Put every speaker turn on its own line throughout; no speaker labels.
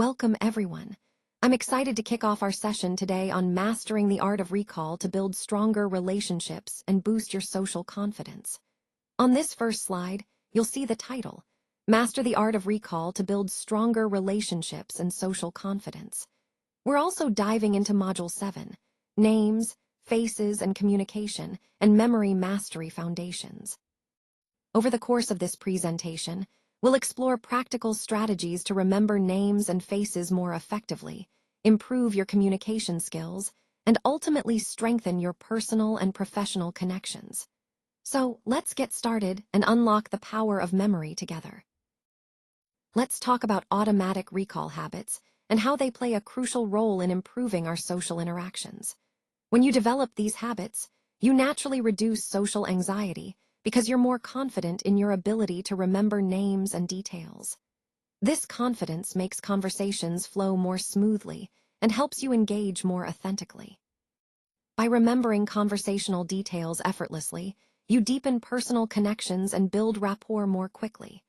Welcome, everyone. I'm excited to kick off our session today on mastering the art of recall to build stronger relationships and boost your social confidence. On this first slide, you'll see the title, Master the Art of Recall to Build Stronger Relationships and Social Confidence. We're also diving into Module 7, Names, Faces, and Communication, and Memory Mastery Foundations. Over the course of this presentation, we'll explore practical strategies to remember names and faces more effectively, improve your communication skills, and ultimately strengthen your personal and professional connections. So, let's get started and unlock the power of memory together. Let's talk about automatic recall habits and how they play a crucial role in improving our social interactions. When you develop these habits, you naturally reduce social anxiety because you're more confident in your ability to remember names and details. This confidence makes conversations flow more smoothly and helps you engage more authentically. By remembering conversational details effortlessly, you deepen personal connections and build rapport more quickly.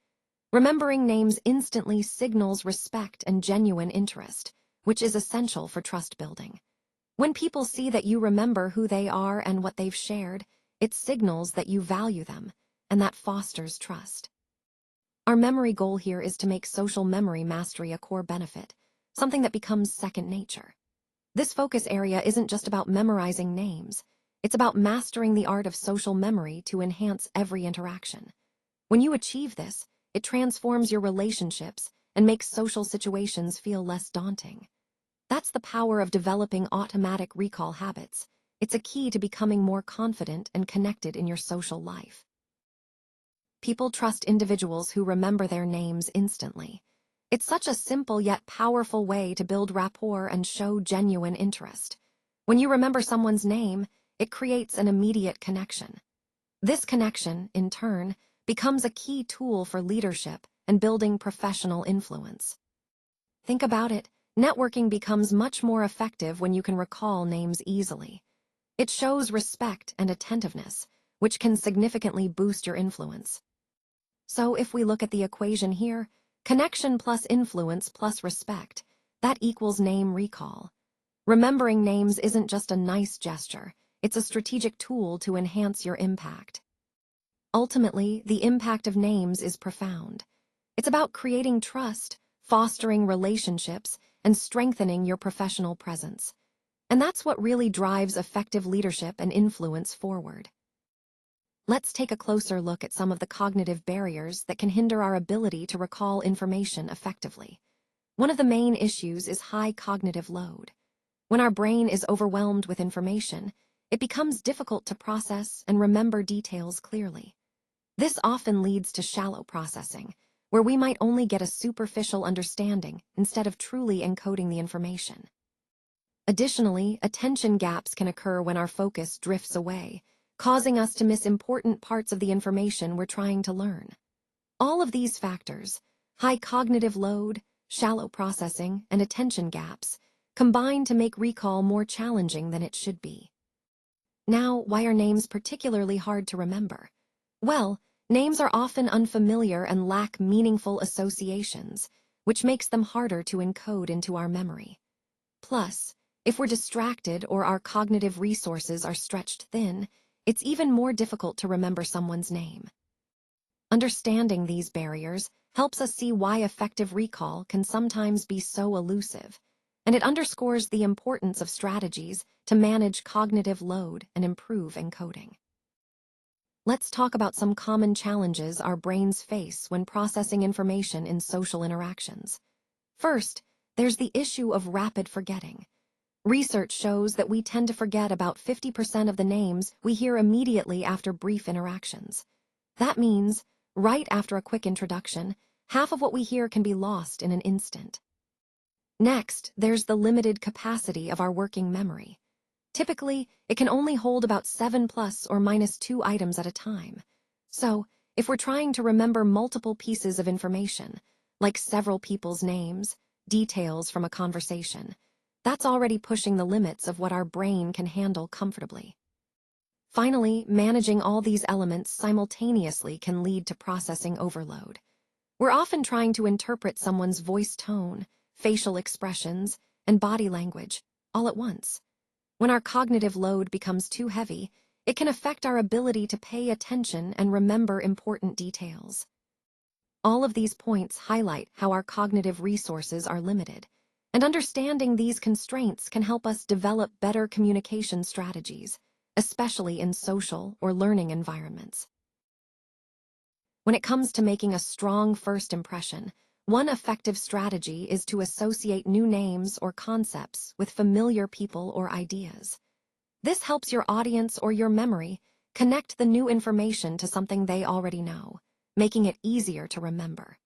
Remembering names instantly signals respect and genuine interest, which is essential for trust building. When people see that you remember who they are and what they've shared, it signals that you value them, and that fosters trust. Our memory goal here is to make social memory mastery a core benefit, something that becomes second nature. This focus area isn't just about memorizing names, it's about mastering the art of social memory to enhance every interaction. When you achieve this, it transforms your relationships and makes social situations feel less daunting. That's the power of developing automatic recall habits. It's a key to becoming more confident and connected in your social life. People trust individuals who remember their names instantly. It's such a simple yet powerful way to build rapport and show genuine interest. When you remember someone's name, it creates an immediate connection. This connection, in turn, becomes a key tool for leadership and building professional influence. Think about it. Networking becomes much more effective when you can recall names easily. It shows respect and attentiveness, which can significantly boost your influence. So if we look at the equation here, connection plus influence plus respect, that equals name recall. Remembering names isn't just a nice gesture, it's a strategic tool to enhance your impact. Ultimately, the impact of names is profound. It's about creating trust, fostering relationships, and strengthening your professional presence. And that's what really drives effective leadership and influence forward. Let's take a closer look at some of the cognitive barriers that can hinder our ability to recall information effectively. One of the main issues is high cognitive load. When our brain is overwhelmed with information, it becomes difficult to process and remember details clearly. This often leads to shallow processing, where we might only get a superficial understanding instead of truly encoding the information. Additionally, attention gaps can occur when our focus drifts away, causing us to miss important parts of the information we're trying to learn. All of these factors, high cognitive load, shallow processing, and attention gaps, combine to make recall more challenging than it should be. Now, why are names particularly hard to remember? Well, names are often unfamiliar and lack meaningful associations, which makes them harder to encode into our memory. Plus, if we're distracted or our cognitive resources are stretched thin, it's even more difficult to remember someone's name. Understanding these barriers helps us see why effective recall can sometimes be so elusive, and it underscores the importance of strategies to manage cognitive load and improve encoding. Let's talk about some common challenges our brains face when processing information in social interactions. First, there's the issue of rapid forgetting. Research shows that we tend to forget about 50% of the names we hear immediately after brief interactions. That means, right after a quick introduction, half of what we hear can be lost in an instant. Next, there's the limited capacity of our working memory. Typically, it can only hold about 7 plus or minus 2 items at a time. So, if we're trying to remember multiple pieces of information, like several people's names, details from a conversation, that's already pushing the limits of what our brain can handle comfortably. Finally, managing all these elements simultaneously can lead to processing overload. We're often trying to interpret someone's voice tone, facial expressions, and body language, all at once. When our cognitive load becomes too heavy, it can affect our ability to pay attention and remember important details. All of these points highlight how our cognitive resources are limited, and understanding these constraints can help us develop better communication strategies, especially in social or learning environments. When it comes to making a strong first impression, one effective strategy is to associate new names or concepts with familiar people or ideas. This helps your audience or your memory connect the new information to something they already know, making it easier to remember.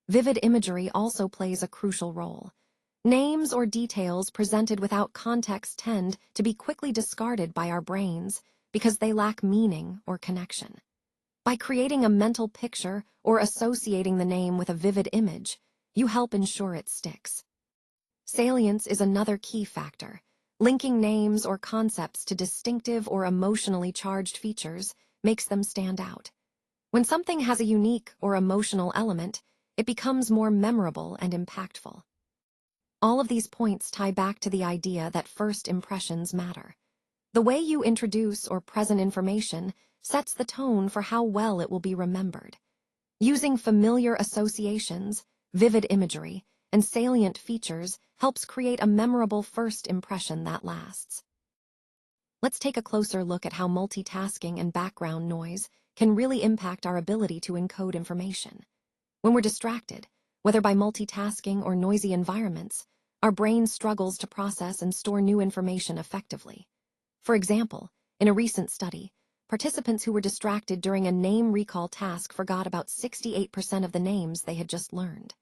Vivid imagery also plays a crucial role. Names or details presented without context tend to be quickly discarded by our brains because they lack meaning or connection. By creating a mental picture or associating the name with a vivid image, you help ensure it sticks. Salience is another key factor. Linking names or concepts to distinctive or emotionally charged features makes them stand out. When something has a unique or emotional element, it becomes more memorable and impactful. All of these points tie back to the idea that first impressions matter. The way you introduce or present information sets the tone for how well it will be remembered. Using familiar associations, vivid imagery, and salient features helps create a memorable first impression that lasts. Let's take a closer look at how multitasking and background noise can really impact our ability to encode information. When we're distracted, whether by multitasking or noisy environments, our brain struggles to process and store new information effectively. For example, in a recent study, participants who were distracted during a name recall task forgot about 68% of the names they had just learned.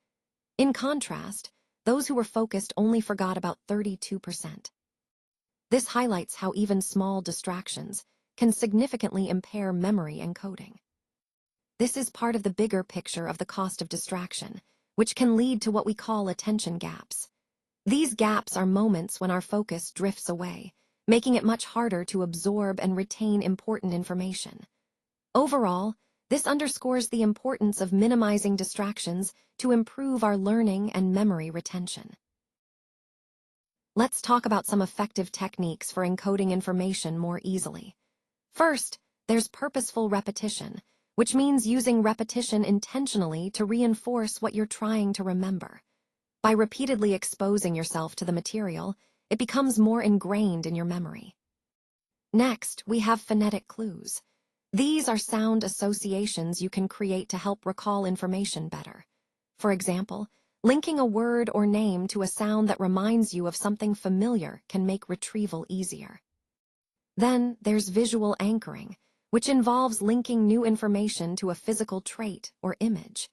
In contrast, those who were focused only forgot about 32%. This highlights how even small distractions can significantly impair memory and coding. This is part of the bigger picture of the cost of distraction, which can lead to what we call attention gaps. These gaps are moments when our focus drifts away, making it much harder to absorb and retain important information. Overall, this underscores the importance of minimizing distractions to improve our learning and memory retention. Let's talk about some effective techniques for encoding information more easily. First, there's purposeful repetition, which means using repetition intentionally to reinforce what you're trying to remember. By repeatedly exposing yourself to the material, it becomes more ingrained in your memory. Next, we have phonetic clues. These are sound associations you can create to help recall information better. For example, linking a word or name to a sound that reminds you of something familiar can make retrieval easier. Then there's visual anchoring, which involves linking new information to a physical trait or image.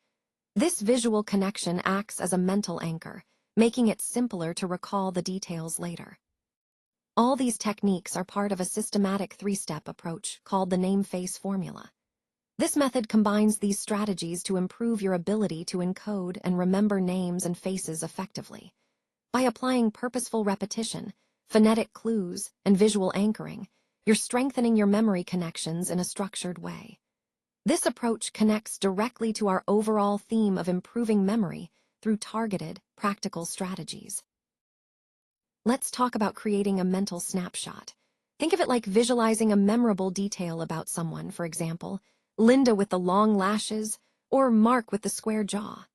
This visual connection acts as a mental anchor, making it simpler to recall the details later. All these techniques are part of a systematic three-step approach called the name-face formula. This method combines these strategies to improve your ability to encode and remember names and faces effectively. By applying purposeful repetition, phonetic clues, and visual anchoring, you're strengthening your memory connections in a structured way. This approach connects directly to our overall theme of improving memory through targeted, practical strategies. Let's talk about creating a mental snapshot. Think of it like visualizing a memorable detail about someone, for example, Linda with the long lashes or Mark with the square jaw.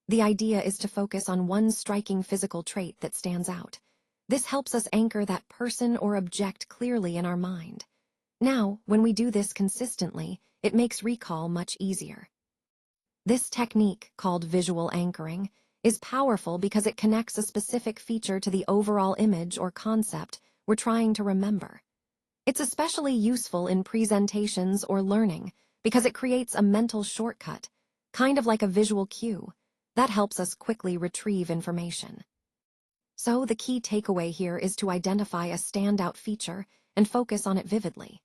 The idea is to focus on one striking physical trait that stands out. This helps us anchor that person or object clearly in our mind. Now, when we do this consistently, it makes recall much easier. This technique, called visual anchoring, is powerful because it connects a specific feature to the overall image or concept we're trying to remember. It's especially useful in presentations or learning because it creates a mental shortcut, kind of like a visual cue, that helps us quickly retrieve information. So the key takeaway here is to identify a standout feature and focus on it vividly.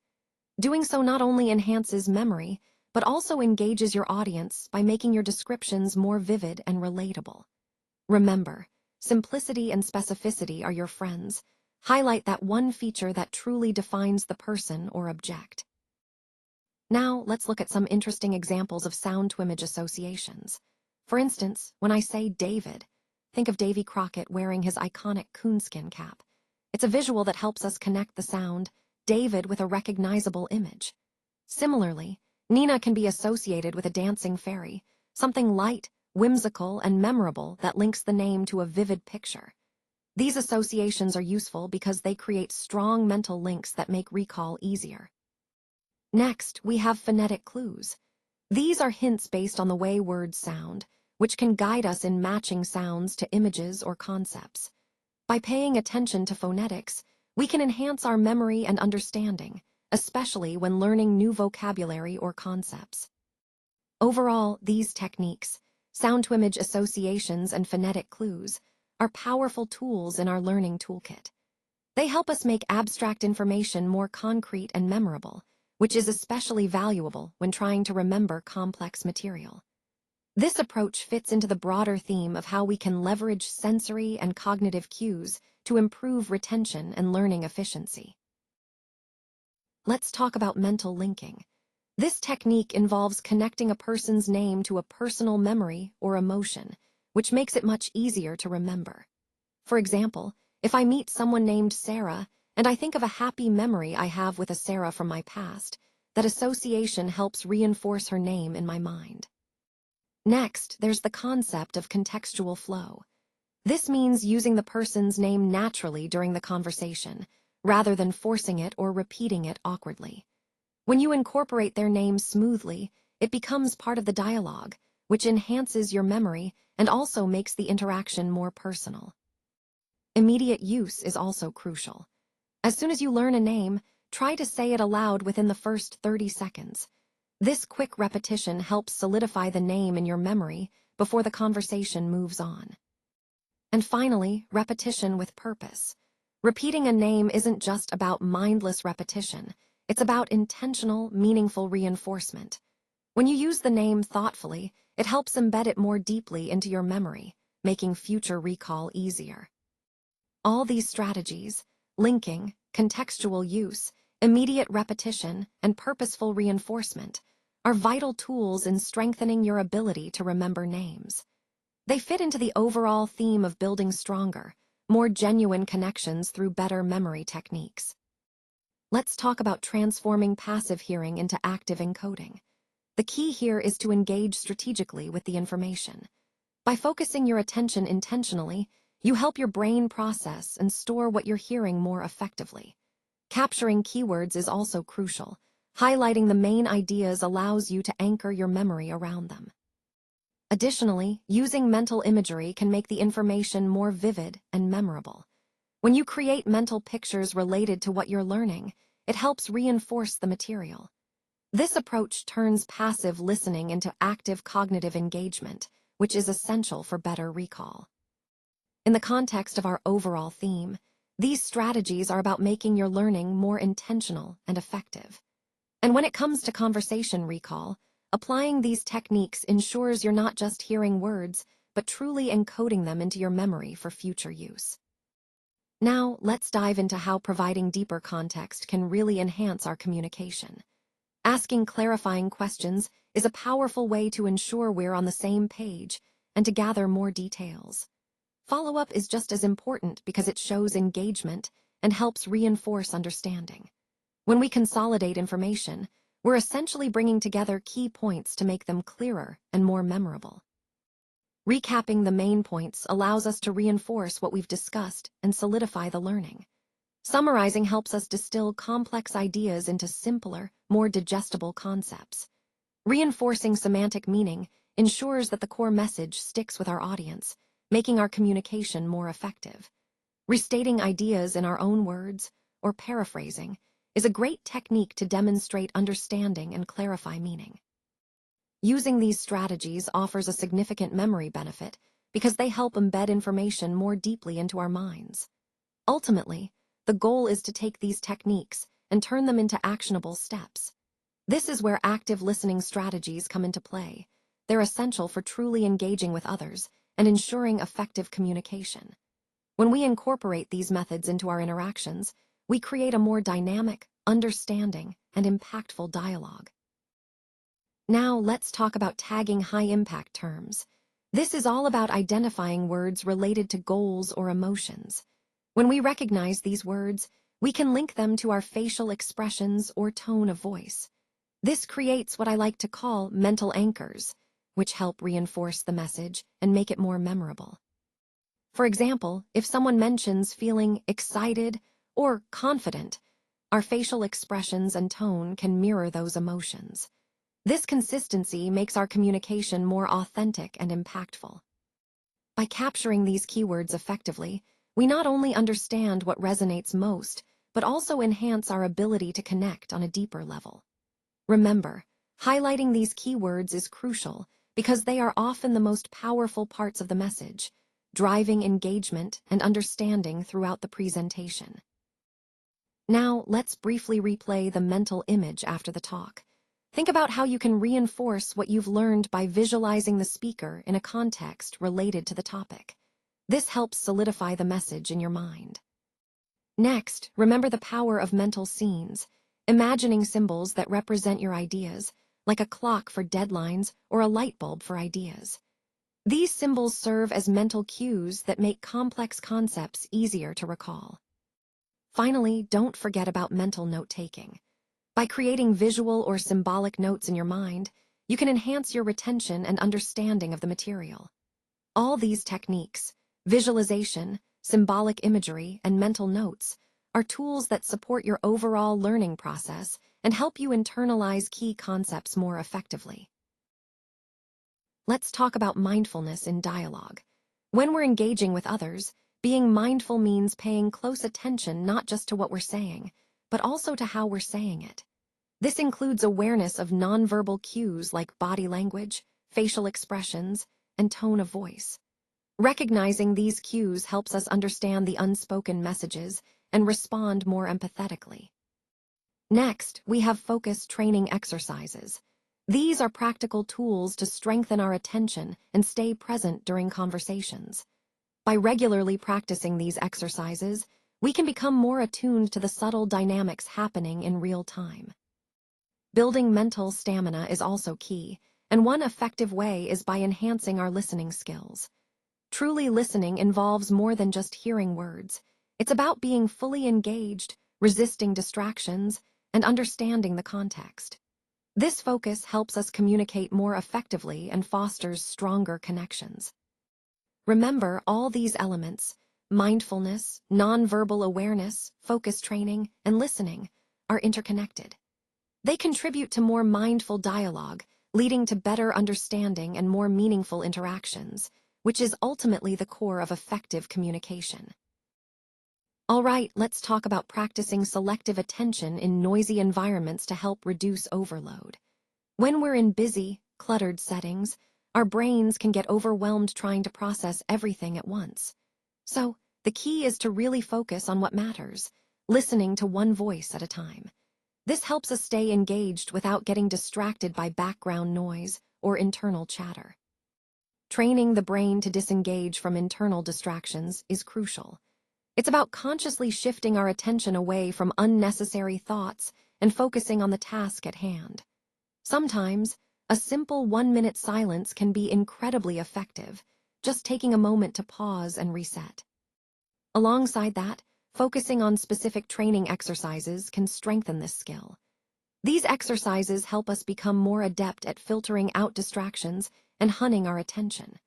Doing so not only enhances memory, but also engages your audience by making your descriptions more vivid and relatable. Remember, simplicity and specificity are your friends. Highlight that one feature that truly defines the person or object. Now, let's look at some interesting examples of sound-to-image associations. For instance, when I say David, think of Davy Crockett wearing his iconic coonskin cap. It's a visual that helps us connect the sound David with a recognizable image. Similarly, Nina can be associated with a dancing fairy, something light, whimsical, and memorable that links the name to a vivid picture. These associations are useful because they create strong mental links that make recall easier. Next, we have phonetic clues. These are hints based on the way words sound, which can guide us in matching sounds to images or concepts. By paying attention to phonetics, we can enhance our memory and understanding, especially when learning new vocabulary or concepts. Overall, these techniques, sound-to-image associations and phonetic clues, are powerful tools in our learning toolkit. They help us make abstract information more concrete and memorable, which is especially valuable when trying to remember complex material. This approach fits into the broader theme of how we can leverage sensory and cognitive cues to improve retention and learning efficiency. Let's talk about mental linking. This technique involves connecting a person's name to a personal memory or emotion, which makes it much easier to remember. For example, if I meet someone named Sarah and I think of a happy memory I have with a Sarah from my past, that association helps reinforce her name in my mind. Next, there's the concept of contextual flow. This means using the person's name naturally during the conversation, rather than forcing it or repeating it awkwardly. When you incorporate their name smoothly, it becomes part of the dialogue, which enhances your memory and also makes the interaction more personal. Immediate use is also crucial. As soon as you learn a name, try to say it aloud within the first 30 seconds. This quick repetition helps solidify the name in your memory before the conversation moves on. And finally, repetition with purpose. Repeating a name isn't just about mindless repetition, it's about intentional, meaningful reinforcement. When you use the name thoughtfully, it helps embed it more deeply into your memory, making future recall easier. All these strategies, linking, contextual use, immediate repetition, and purposeful reinforcement, are vital tools in strengthening your ability to remember names. They fit into the overall theme of building stronger, more genuine connections through better memory techniques. Let's talk about transforming passive hearing into active encoding. The key here is to engage strategically with the information. By focusing your attention intentionally, you help your brain process and store what you're hearing more effectively. Capturing keywords is also crucial. Highlighting the main ideas allows you to anchor your memory around them. Additionally, using mental imagery can make the information more vivid and memorable. When you create mental pictures related to what you're learning, it helps reinforce the material. This approach turns passive listening into active cognitive engagement, which is essential for better recall. In the context of our overall theme, these strategies are about making your learning more intentional and effective. And when it comes to conversation recall, applying these techniques ensures you're not just hearing words, but truly encoding them into your memory for future use. Now, let's dive into how providing deeper context can really enhance our communication. Asking clarifying questions is a powerful way to ensure we're on the same page and to gather more details. Follow-up is just as important because it shows engagement and helps reinforce understanding. When we consolidate information, we're essentially bringing together key points to make them clearer and more memorable. Recapping the main points allows us to reinforce what we've discussed and solidify the learning. Summarizing helps us distill complex ideas into simpler, more digestible concepts. Reinforcing semantic meaning ensures that the core message sticks with our audience, making our communication more effective. Restating ideas in our own words, or paraphrasing, is a great technique to demonstrate understanding and clarify meaning. Using these strategies offers a significant memory benefit because they help embed information more deeply into our minds. Ultimately, the goal is to take these techniques and turn them into actionable steps. This is where active listening strategies come into play. They're essential for truly engaging with others and ensuring effective communication. When we incorporate these methods into our interactions, we create a more dynamic, understanding, and impactful dialogue. Now let's talk about tagging high-impact terms. This is all about identifying words related to goals or emotions. When we recognize these words, we can link them to our facial expressions or tone of voice. This creates what I like to call mental anchors, which help reinforce the message and make it more memorable. For example, if someone mentions feeling excited or confident, our facial expressions and tone can mirror those emotions. This consistency makes our communication more authentic and impactful. By capturing these keywords effectively, we not only understand what resonates most, but also enhance our ability to connect on a deeper level. Remember, highlighting these keywords is crucial because they are often the most powerful parts of the message, driving engagement and understanding throughout the presentation. Now, let's briefly replay the mental image after the talk. Think about how you can reinforce what you've learned by visualizing the speaker in a context related to the topic. This helps solidify the message in your mind. Next, remember the power of mental scenes, imagining symbols that represent your ideas, like a clock for deadlines or a light bulb for ideas. These symbols serve as mental cues that make complex concepts easier to recall. Finally, don't forget about mental note-taking. By creating visual or symbolic notes in your mind, you can enhance your retention and understanding of the material. All these techniques, visualization, symbolic imagery, and mental notes, are tools that support your overall learning process and help you internalize key concepts more effectively. Let's talk about mindfulness in dialogue. When we're engaging with others, being mindful means paying close attention not just to what we're saying, but also to how we're saying it. This includes awareness of nonverbal cues like body language, facial expressions, and tone of voice. Recognizing these cues helps us understand the unspoken messages and respond more empathetically. Next, we have focus training exercises. These are practical tools to strengthen our attention and stay present during conversations. By regularly practicing these exercises, we can become more attuned to the subtle dynamics happening in real time. Building mental stamina is also key, and one effective way is by enhancing our listening skills. Truly listening involves more than just hearing words. It's about being fully engaged, resisting distractions, and understanding the context. This focus helps us communicate more effectively and fosters stronger connections. Remember, all these elements, mindfulness, nonverbal awareness, focus training, and listening, are interconnected. They contribute to more mindful dialogue, leading to better understanding and more meaningful interactions, which is ultimately the core of effective communication. All right, let's talk about practicing selective attention in noisy environments to help reduce overload. When we're in busy, cluttered settings, our brains can get overwhelmed trying to process everything at once. So, the key is to really focus on what matters, listening to one voice at a time. This helps us stay engaged without getting distracted by background noise or internal chatter. Training the brain to disengage from internal distractions is crucial. It's about consciously shifting our attention away from unnecessary thoughts and focusing on the task at hand. Sometimes, a simple 1-minute silence can be incredibly effective, just taking a moment to pause and reset. Alongside that, focusing on specific training exercises can strengthen this skill. These exercises help us become more adept at filtering out distractions and hunting our attention.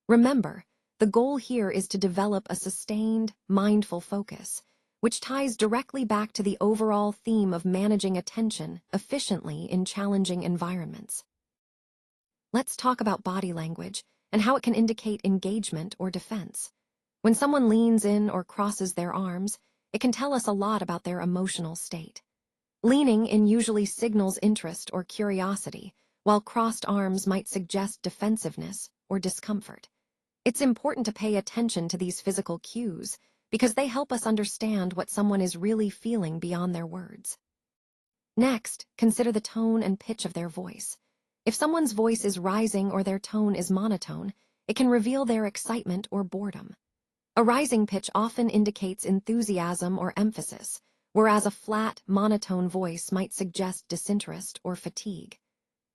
Remember, the goal here is to develop a sustained, mindful focus, which ties directly back to the overall theme of managing attention efficiently in challenging environments. Let's talk about body language and how it can indicate engagement or defense. When someone leans in or crosses their arms, it can tell us a lot about their emotional state. Leaning in usually signals interest or curiosity, while crossed arms might suggest defensiveness or discomfort. It's important to pay attention to these physical cues because they help us understand what someone is really feeling beyond their words. Next, consider the tone and pitch of their voice. If someone's voice is rising or their tone is monotone, it can reveal their excitement or boredom. A rising pitch often indicates enthusiasm or emphasis, whereas a flat, monotone voice might suggest disinterest or fatigue.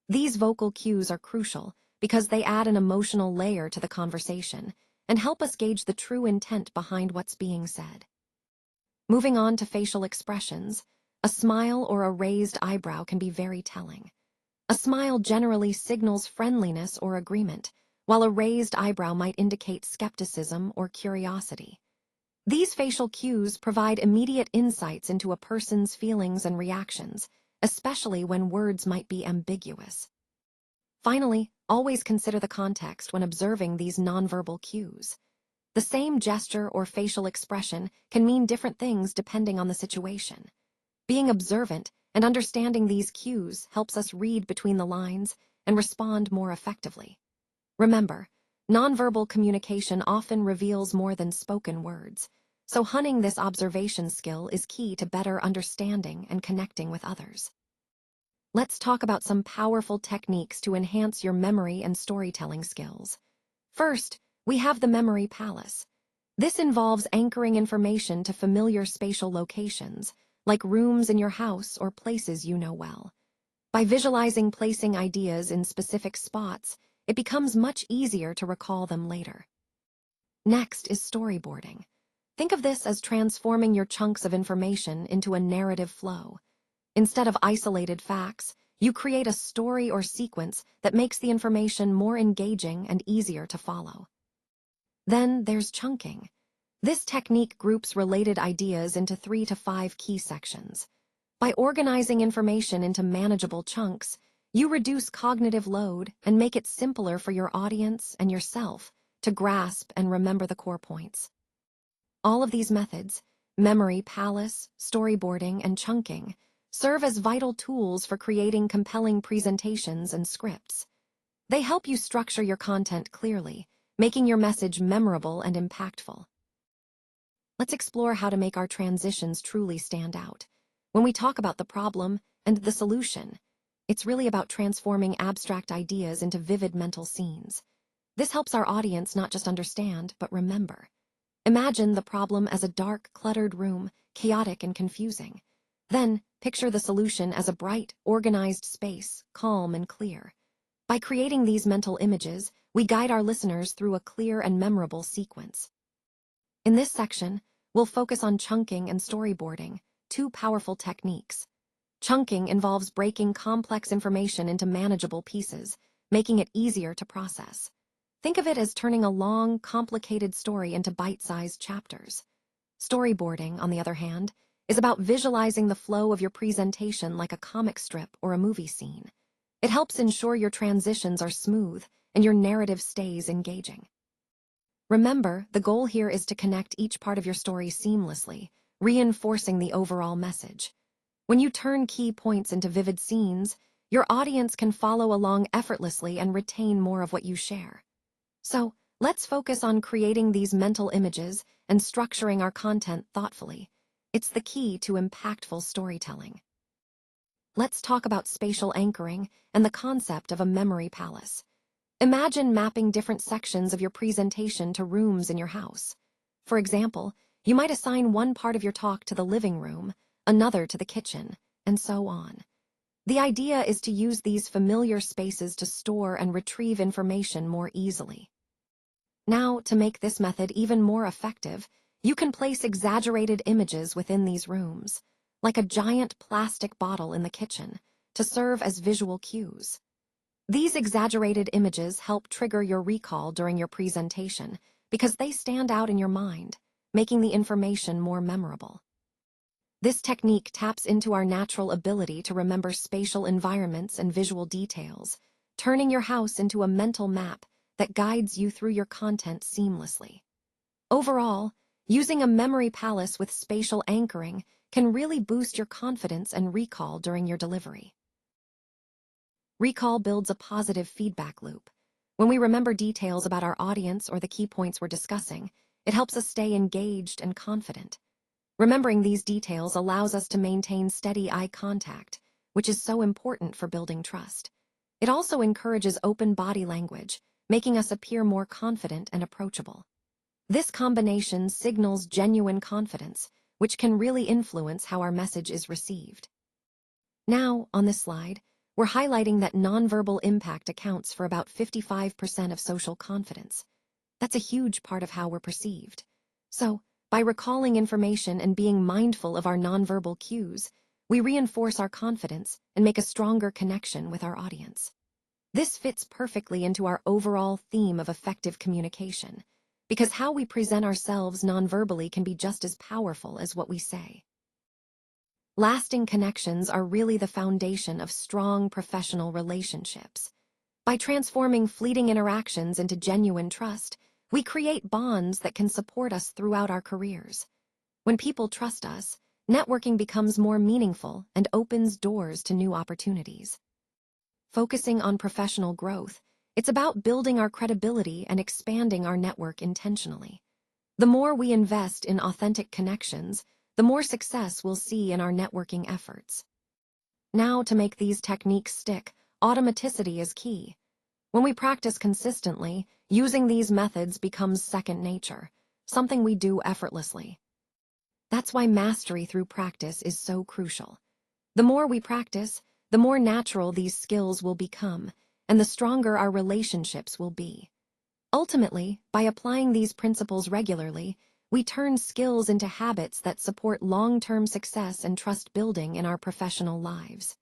These vocal cues are crucial because they add an emotional layer to the conversation and help us gauge the true intent behind what's being said. Moving on to facial expressions, a smile or a raised eyebrow can be very telling. A smile generally signals friendliness or agreement, while a raised eyebrow might indicate skepticism or curiosity. These facial cues provide immediate insights into a person's feelings and reactions, especially when words might be ambiguous. Finally, always consider the context when observing these nonverbal cues. The same gesture or facial expression can mean different things depending on the situation. Being observant and understanding these cues helps us read between the lines and respond more effectively. Remember, nonverbal communication often reveals more than spoken words, so honing this observation skill is key to better understanding and connecting with others. Let's talk about some powerful techniques to enhance your memory and storytelling skills. First, we have the memory palace. This involves anchoring information to familiar spatial locations, like rooms in your house or places you know well. By visualizing placing ideas in specific spots, it becomes much easier to recall them later. Next is storyboarding. Think of this as transforming your chunks of information into a narrative flow. Instead of isolated facts, you create a story or sequence that makes the information more engaging and easier to follow. Then there's chunking. This technique groups related ideas into 3 to 5 key sections. By organizing information into manageable chunks, you reduce cognitive load and make it simpler for your audience and yourself to grasp and remember the core points. All of these methods, memory palace, storyboarding, and chunking, serve as vital tools for creating compelling presentations and scripts. They help you structure your content clearly, making your message memorable and impactful. Let's explore how to make our transitions truly stand out. When we talk about the problem and the solution, it's really about transforming abstract ideas into vivid mental scenes. This helps our audience not just understand, but remember. Imagine the problem as a dark, cluttered room, chaotic and confusing. Then, picture the solution as a bright, organized space, calm and clear. By creating these mental images, we guide our listeners through a clear and memorable sequence. In this section, we'll focus on chunking and storyboarding, two powerful techniques. Chunking involves breaking complex information into manageable pieces, making it easier to process. Think of it as turning a long, complicated story into bite-sized chapters. Storyboarding, on the other hand, is about visualizing the flow of your presentation like a comic strip or a movie scene. It helps ensure your transitions are smooth and your narrative stays engaging. Remember, the goal here is to connect each part of your story seamlessly, reinforcing the overall message. When you turn key points into vivid scenes, your audience can follow along effortlessly and retain more of what you share. So, let's focus on creating these mental images and structuring our content thoughtfully. It's the key to impactful storytelling. Let's talk about spatial anchoring and the concept of a memory palace. Imagine mapping different sections of your presentation to rooms in your house. For example, you might assign one part of your talk to the living room, another to the kitchen, and so on. The idea is to use these familiar spaces to store and retrieve information more easily. Now, to make this method even more effective, you can place exaggerated images within these rooms, like a giant plastic bottle in the kitchen, to serve as visual cues. These exaggerated images help trigger your recall during your presentation because they stand out in your mind, making the information more memorable. This technique taps into our natural ability to remember spatial environments and visual details, turning your house into a mental map that guides you through your content seamlessly. Overall, using a memory palace with spatial anchoring can really boost your confidence and recall during your delivery. Recall builds a positive feedback loop. When we remember details about our audience or the key points we're discussing, it helps us stay engaged and confident. Remembering these details allows us to maintain steady eye contact, which is so important for building trust. It also encourages open body language, making us appear more confident and approachable. This combination signals genuine confidence, which can really influence how our message is received. Now, on this slide, we're highlighting that nonverbal impact accounts for about 55% of social confidence. That's a huge part of how we're perceived. So, by recalling information and being mindful of our nonverbal cues, we reinforce our confidence and make a stronger connection with our audience. This fits perfectly into our overall theme of effective communication, because how we present ourselves nonverbally can be just as powerful as what we say. Lasting connections are really the foundation of strong professional relationships. By transforming fleeting interactions into genuine trust, we create bonds that can support us throughout our careers. When people trust us, networking becomes more meaningful and opens doors to new opportunities. Focusing on professional growth, it's about building our credibility and expanding our network intentionally. The more we invest in authentic connections, the more success we'll see in our networking efforts. Now, to make these techniques stick, automaticity is key. When we practice consistently, using these methods becomes second nature, something we do effortlessly. That's why mastery through practice is so crucial. The more we practice, the more natural these skills will become, and the stronger our relationships will be. Ultimately, by applying these principles regularly, we turn skills into habits that support long-term success and trust building in our professional lives.